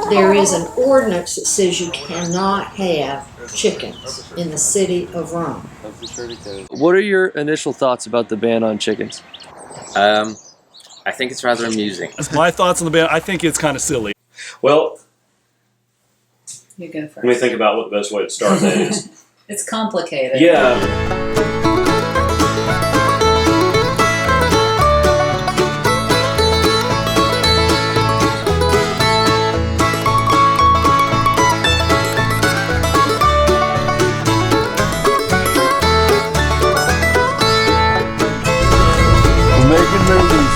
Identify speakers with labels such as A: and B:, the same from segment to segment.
A: There is an ordinance that says you cannot have chickens in the city of Rome.
B: What are your initial thoughts about the ban on chickens?
C: I think it's rather amusing.
D: My thoughts on the ban, I think it's kind of silly.
E: Well,
F: You go first.
E: let me think about what the best way to start that is.
F: It's complicated.
E: Yeah.
B: Making movies.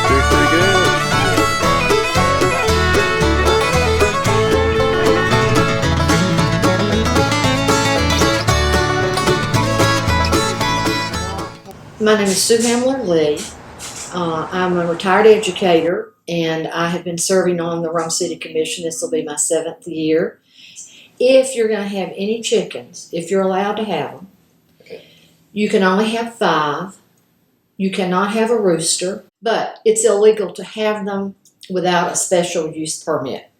B: Pretty good.
A: My name is Sue Hamler-Lee. I'm a retired educator, and I have been serving on the Rome City Commission. This will be my 7th year. If you're going to have any chickens, if you're allowed to have them, you can only have 5. You cannot have a rooster, but it's illegal to have them without a special use permit.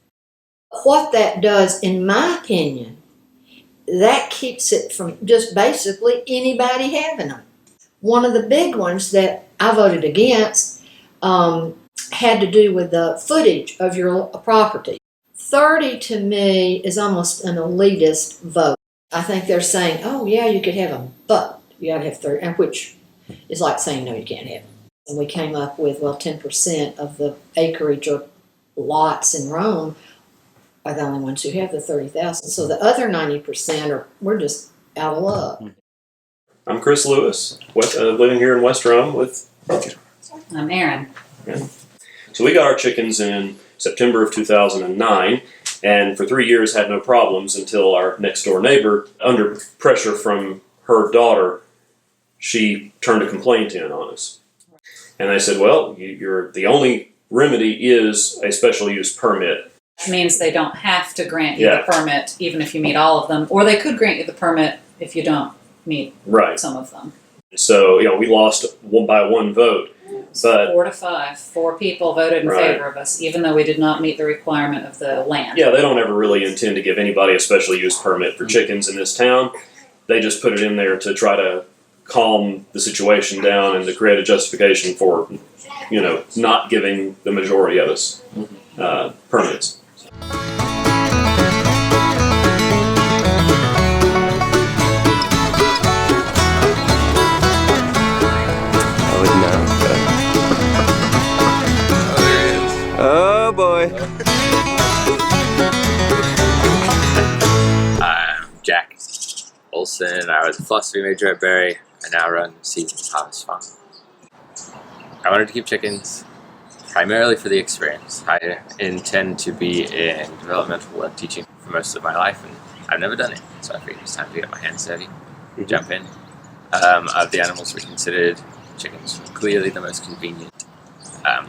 A: What that does, in my opinion, that keeps it from just basically anybody having them. One of the big ones that I voted against had to do with the footage of your property. 30 to me is almost an elitist vote. I think they're saying, oh yeah, you could have them, but you gotta have 30, which is like saying no, you can't have them. And we came up with, well, 10% of the acreage or lots in Rome are the only ones who have the 30,000. So the other 90% we're just out of luck.
E: I'm Chris Lewis, living here in West Rome with...
F: I'm Erin.
E: Yeah. So we got our chickens in September of 2009, and for 3 years had no problems until our next door neighbor, under pressure from her daughter, she turned a complaint in on us. And they said, well, the only remedy is a special use permit.
F: It means they don't have to grant you the permit even if you meet all of them, or they could grant you the permit if you don't meet some of them.
E: So, we lost by 1 vote. But
F: 4 to 5. 4 people voted in favor of us, even though we did not meet the requirement of the land.
E: Yeah, they don't ever really intend to give anybody a special use permit for chickens in this town. They just put it in there to try to calm the situation down and to create a justification for, not giving the majority of us permits.
B: Oh boy.
C: I'm Jack Olson. I was a philosophy major at Berry. I now run Seasons Harvest Farm. I wanted to keep chickens primarily for the experience. I intend to be in developmental work teaching for most of my life, and I've never done it, so I figured it's time to get my hands dirty, jump in. Of the animals we considered, chickens were clearly the most convenient.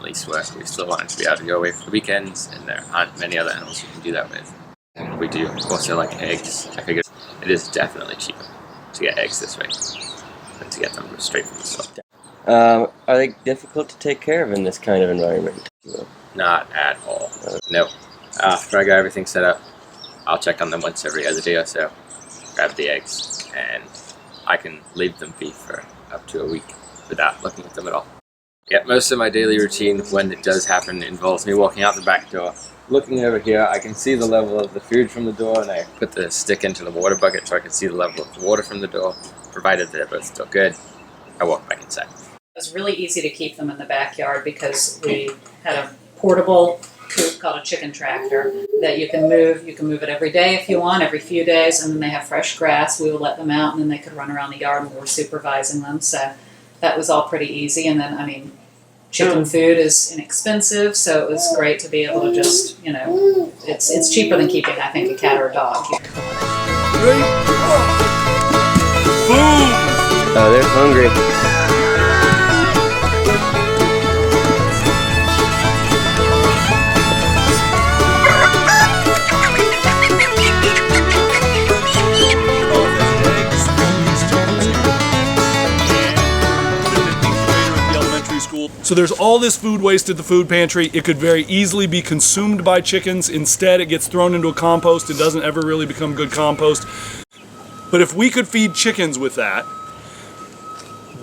C: Least work. We still wanted to be able to go away for the weekends, and there aren't many other animals you can do that with. And we do also like eggs. I figured it is definitely cheaper to get eggs this way than to get them straight from the store.
B: Are they difficult to take care of in this kind of environment?
C: Not at all. No. After I got everything set up, I'll check on them once every other day or so, grab the eggs, and I can leave them be for up to a week without looking at them at all. Yeah, most of my daily routine, when it does happen, involves me walking out the back door. Looking over here, I can see the level of the food from the door, and I put the stick into the water bucket so I can see the level of the water from the door. Provided they're both still good, I walk back inside.
F: It was really easy to keep them in the backyard because we had a portable coop called a chicken tractor that you can move. You can move it every day if you want, every few days, and then they have fresh grass. We would let them out, and then they could run around the yard when we were supervising them. So that was all pretty easy. And then, chicken food is inexpensive, so it was great to be able to just, it's cheaper than keeping, I think, a cat or a dog.
B: Oh, they're hungry.
D: So there's all this food waste at the food pantry. It could very easily be consumed by chickens. Instead, it gets thrown into a compost. It doesn't ever really become good compost. But if we could feed chickens with that,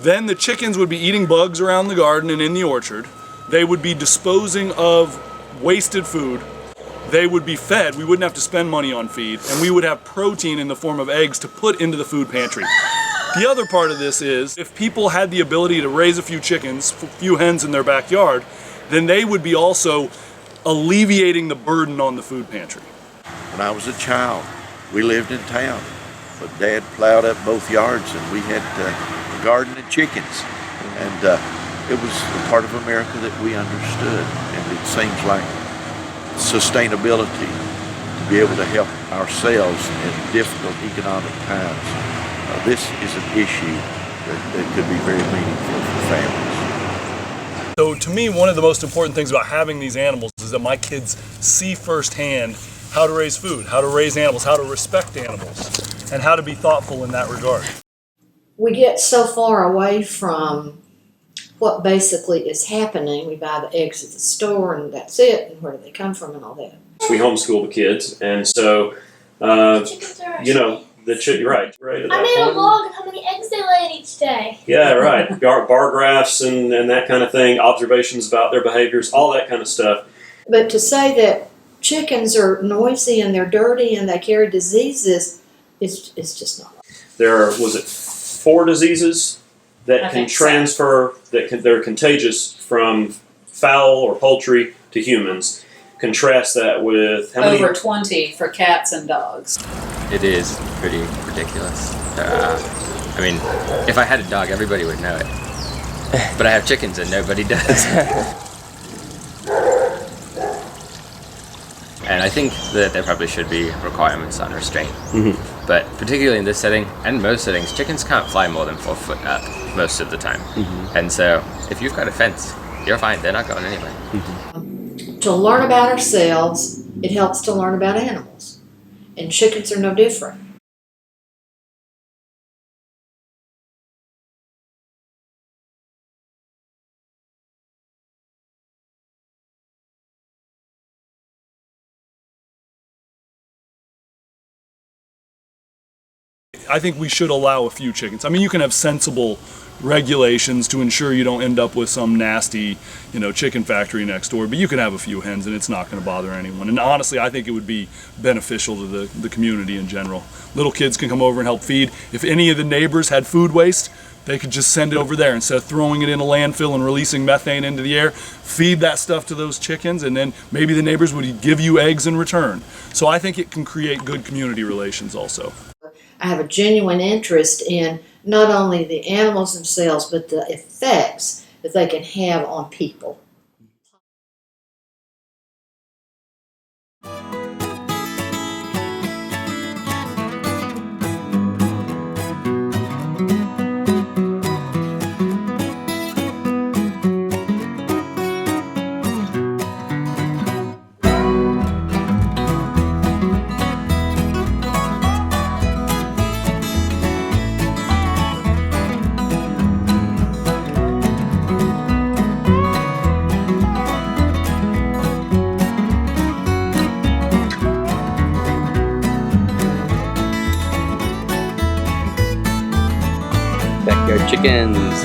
D: then the chickens would be eating bugs around the garden and in the orchard. They would be disposing of wasted food. They would be fed. We wouldn't have to spend money on feed. And we would have protein in the form of eggs to put into the food pantry. The other part of this is, if people had the ability to raise a few chickens, a few hens in their backyard, then they would be also alleviating the burden on the food pantry.
G: When I was a child, we lived in town, but Dad plowed up both yards and we had a garden and chickens. And it was a part of America that we understood. And it seems like sustainability, to be able to help ourselves in difficult economic times, this is an issue that could be very meaningful for families.
D: So to me, one of the most important things about having these animals is that my kids see firsthand how to raise food, how to raise animals, how to respect animals, and how to be thoughtful in that regard.
A: We get so far away from what basically is happening. We buy the eggs at the store and that's it, and where do they come from and all that.
E: We homeschool the kids, and so, you know, you're right. Right.
H: I made a log of how many eggs they laid each day.
E: Yeah, right. Bar graphs and that kind of thing, observations about their behaviors, all that kind of stuff.
A: But to say that chickens are noisy and they're dirty and they carry diseases, it's just not right.
E: There was it 4 diseases that
F: I
E: can
F: think so.
E: transfer, they're contagious from fowl or poultry to humans. Contrast that with how many?
F: Over 20 for cats and dogs.
C: It is pretty ridiculous. I mean, if I had a dog, everybody would know it. But I have chickens and nobody does. And I think that there probably should be requirements on restraint.
B: Mm-hmm.
C: But particularly in this setting, and most settings, chickens can't fly more than 4 foot up most of the time.
B: Mm-hmm.
C: And so if you've got a fence, you're fine. They're not going anywhere.
A: To learn about ourselves, it helps to learn about animals. And chickens are no different.
D: I think we should allow a few chickens. I mean, you can have sensible regulations to ensure you don't end up with some nasty, chicken factory next door, but you can have a few hens and it's not going to bother anyone. And honestly, I think it would be beneficial to the community in general. Little kids can come over and help feed. If any of the neighbors had food waste, they could just send it over there instead of throwing it in a landfill and releasing methane into the air. Feed that stuff to those chickens, and then maybe the neighbors would give you eggs in return. So I think it can create good community relations also.
A: I have a genuine interest in not only the animals themselves, but the effects that they can have on people.
B: Backyard chickens.